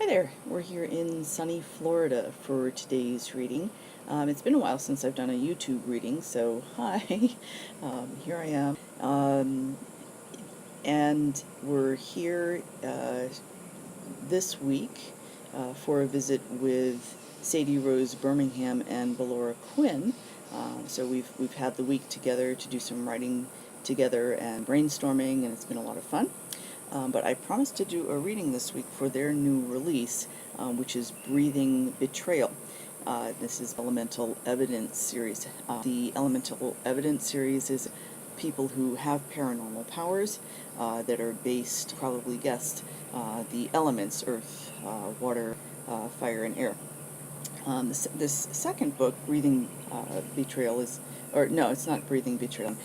Hi there, we're here in sunny Florida for today's reading. It's been a while since I've done a YouTube reading, so hi, here I am. And we're here this week for a visit with Sadie Rose Birmingham and Ballora Quinn. So we've had the week together to do some writing together and brainstorming, and it's been a lot of fun. But I promised to do a reading this week for their new release, which is Breathing Betrayal. This is Elemental Evidence series. The Elemental Evidence series is people who have paranormal powers that are based, probably guessed, the elements, earth, water, fire, and air. This second book, Breathing Betrayal, is, or no, it's not Breathing Betrayal.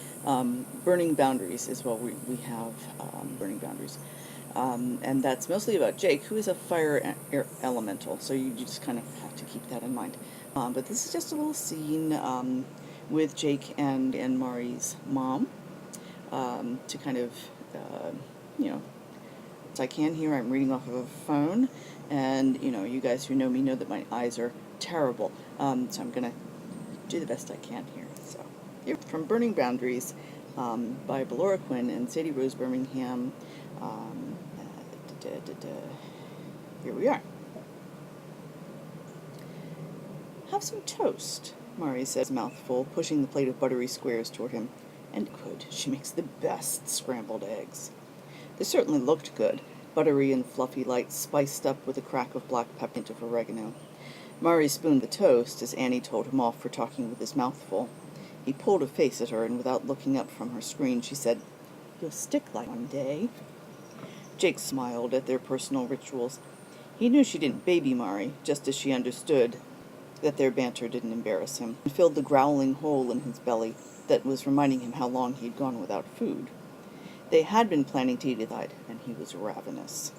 Burning Boundaries is what we have, Burning Boundaries. And that's mostly about Jake, who is a fire air elemental, so you just kind of have to keep that in mind. But this is just a little scene with Jake and Mari's mom to kind of, you know, as I can here, I'm reading off of a phone, and, you know, you guys who know me know that my eyes are terrible, so I'm going to do the best I can here. So, here, from Burning Boundaries by Ballora Quinn and Sadie Rose Birmingham. Here we are. Have some toast, Mari says, mouthful, pushing the plate of buttery squares toward him. And good, she makes the best scrambled eggs. They certainly looked good, buttery and fluffy, light, spiced up with a crack of black pepper of oregano. Murray spooned the toast as Annie told him off for talking with his mouth full. He pulled a face at her, and without looking up from her screen, she said, "You'll stick like one day." Jake smiled at their personal rituals. He knew she didn't baby Mari, just as she understood that their banter didn't embarrass him, and filled the growling hole in his belly that was reminding him how long he'd gone without food. They had been planning to eat it, and he was ravenous.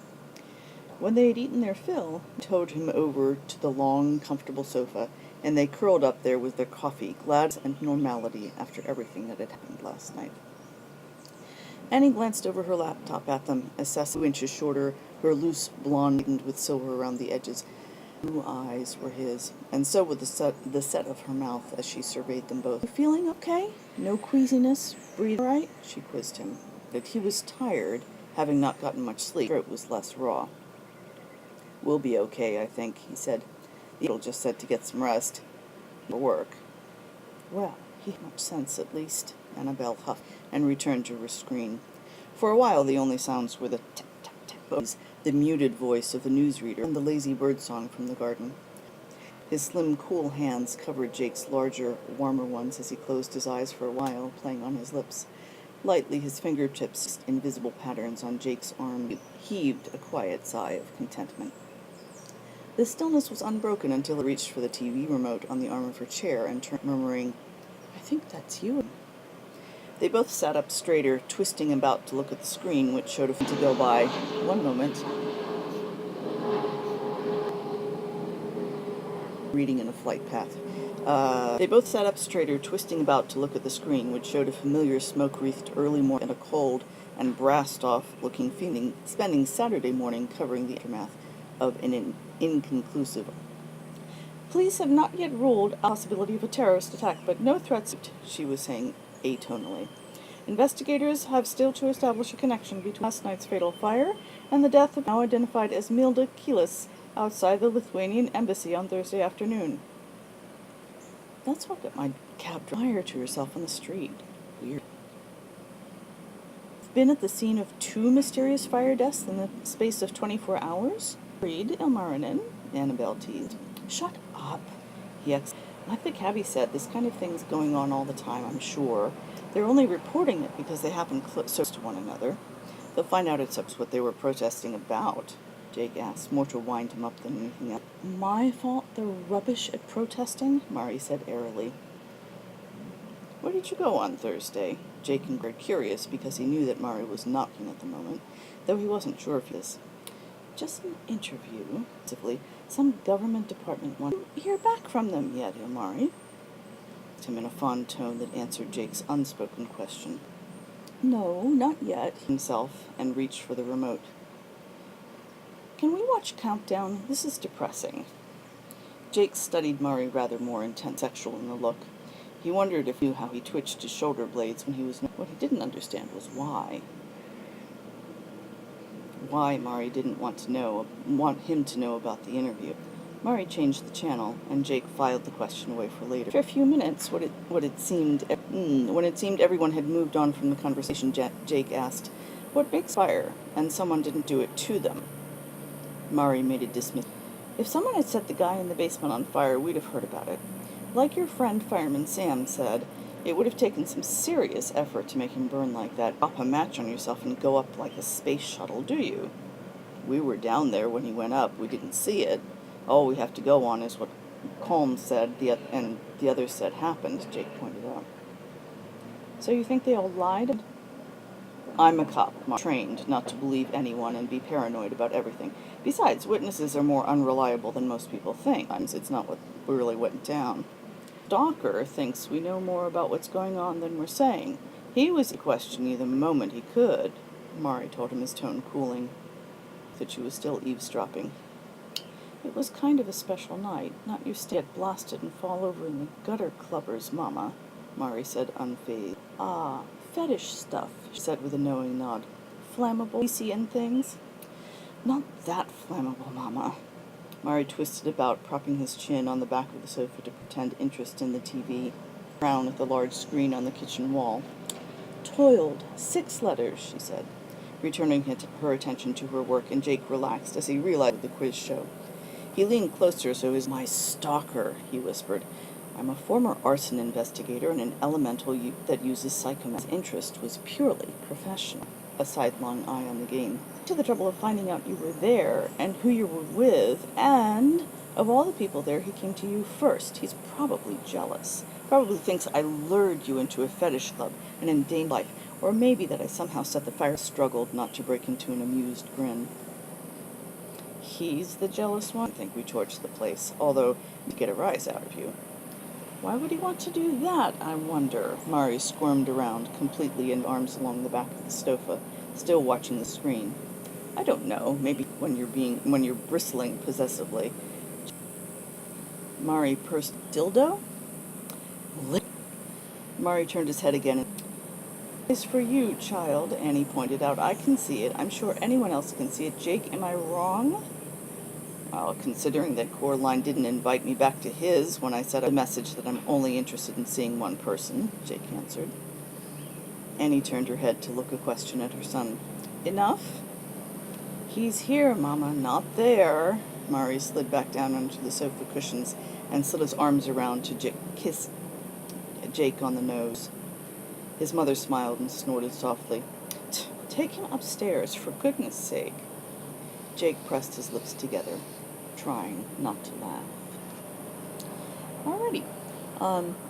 When they had eaten their fill, he towed him over to the long, comfortable sofa, and they curled up there with their coffee, glad and normality after everything that had happened last night. Annie glanced over her laptop at them, assessing 2 inches shorter, her loose blonde with silver around the edges. Blue eyes were his, and so was the set of her mouth as she surveyed them both. "You feeling okay? No queasiness? Breathe all right?" she quizzed him. But he was tired, having not gotten much sleep. Her throat was less raw. "We'll be okay, I think," he said. "The angel just said to get some rest. For work." "Well, he had much sense, at least," Annabelle huffed, and returned to her screen. For a while the only sounds were the tap-tap-tap, the muted voice of the newsreader, and the lazy birdsong from the garden. His slim, cool hands covered Jake's larger, warmer ones as he closed his eyes for a while, playing on his lips. Lightly, his fingertips, invisible patterns on Jake's arm, heaved a quiet sigh of contentment. The stillness was unbroken until it reached for the TV remote on the arm of her chair and turned, murmuring, "I think that's you." They both sat up straighter, twisting about to look at the screen, which showed a film to go by. One moment. Reading in a flight path. They both sat up straighter, twisting about to look at the screen, which showed a familiar smoke-wreathed early morning and a cold and brassed-off-looking feeling, spending Saturday morning covering the aftermath of an inconclusive. "Police have not yet ruled out the possibility of a terrorist attack, but no threats," she was saying atonally. "Investigators have still to establish a connection between last night's fatal fire and the death of now identified as Milda Kilis outside the Lithuanian embassy on Thursday afternoon." "That's what got my cab driver to herself on the street. Weird." "Been at the scene of 2 mysterious fire deaths in the space of 24 hours? Read Ilmarinen," Annabelle teased. "Shut up," Like the cabbie said, this kind of thing's going on all the time, I'm sure. They're only reporting it because they happen close to one another. They'll find out it's what they were protesting about, Jake asked, more to wind him up than anything else. "My fault they're rubbish at protesting?" Mari said airily. "Where did you go on Thursday?" Jake inquired, curious because he knew that Mari was not in at the moment, though he wasn't sure if this. "Just an interview," simply. "Some government department wanted to hear back from them yet, Ilmari?" Him in a fond tone that answered Jake's unspoken question. "No, not yet," himself, and reached for the remote. Can we watch Countdown? This is depressing. Jake studied Mari rather more intense, sexual in the look. He wondered if he knew how he twitched his shoulder blades when he was... What he didn't understand was why. Why Mari didn't want him to know about the interview. Mari changed the channel, and Jake filed the question away for later. For a few minutes, when it seemed everyone had moved on from the conversation, Jake asked, "What makes fire?" And someone didn't do it to them. Mari made a dismiss. "If someone had set the guy in the basement on fire, we'd have heard about it. Like your friend Fireman Sam said, it would have taken some serious effort to make him burn like that. Drop a match on yourself and go up like a space shuttle, do you? We were down there when he went up. We didn't see it. All we have to go on is what Colm said and the others said happened," Jake pointed out. "So you think they all lied?" "I'm a cop, trained not to believe anyone and be paranoid about everything. Besides, witnesses are more unreliable than most people think. Sometimes it's not what really went down. Stalker thinks we know more about what's going on than we're saying. He was questioning you the moment he could," Mari told him, his tone cooling. That she was still eavesdropping. "It was kind of a special night. Not your get blasted and fall over in the gutter clubbers, Mama," Mari said, unfazed. "Ah, fetish stuff," she said with a knowing nod. "Flammable, greasy and things?" "Not that flammable, Mama." Mari twisted about, propping his chin on the back of the sofa to pretend interest in the TV, frown at the large screen on the kitchen wall. "Toiled, 6 letters," she said, returning her attention to her work, and Jake relaxed as he realized the quiz show. He leaned closer so his... "My stalker," he whispered. "I'm a former arson investigator and an elemental that uses psychomancy. His interest was purely professional." A sidelong eye on the game. "To the trouble of finding out you were there and who you were with, and of all the people there, he came to you first. He's probably jealous. Probably thinks I lured you into a fetish club and endangered life, or maybe that I somehow set the fire." Struggled not to break into an amused grin. "He's the jealous one?" "I think we torched the place, although to get a rise out of you." "Why would he want to do that, I wonder?" Mari squirmed around, completely in arms along the back of the sofa, still watching the screen. "I don't know. Maybe when you're bristling possessively." Mari pursed. "Dildo?" Mari turned his head again. "It's for you, child," Annie pointed out. "I can see it. I'm sure anyone else can see it. Jake, am I wrong?" "Well, considering that Coraline didn't invite me back to his when I sent a message that I'm only interested in seeing one person," Jake answered. Annie turned her head to look a question at her son. "Enough?" "He's here, Mama, not there." Mari slid back down onto the sofa cushions and slid his arms around to kiss Jake on the nose. His mother smiled and snorted softly. "Take him upstairs, for goodness sake." Jake pressed his lips together, trying not to laugh. Alrighty.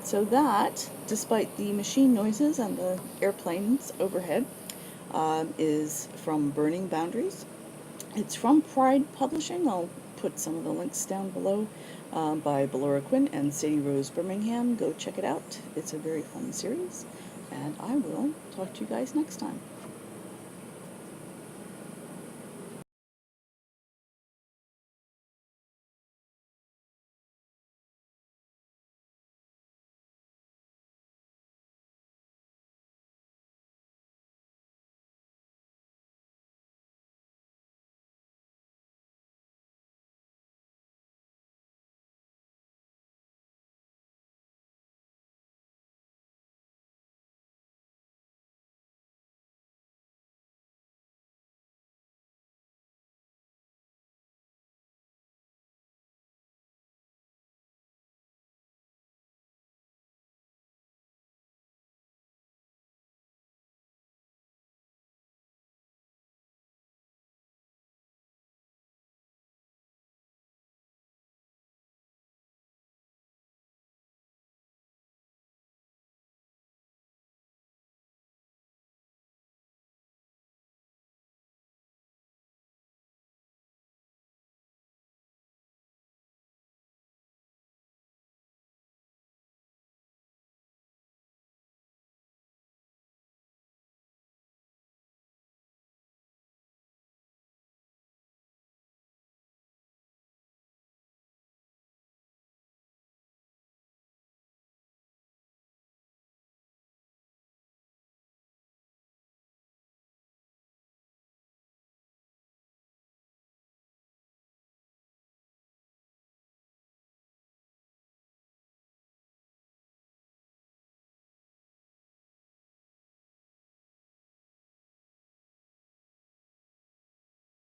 So that, despite the machine noises and the airplanes overhead, is from Burning Boundaries. It's from Pride Publishing. I'll put some of the links down below, by Ballora Quinn and Sadie Rose Birmingham. Go check it out. It's a very fun series. And I will talk to you guys next time.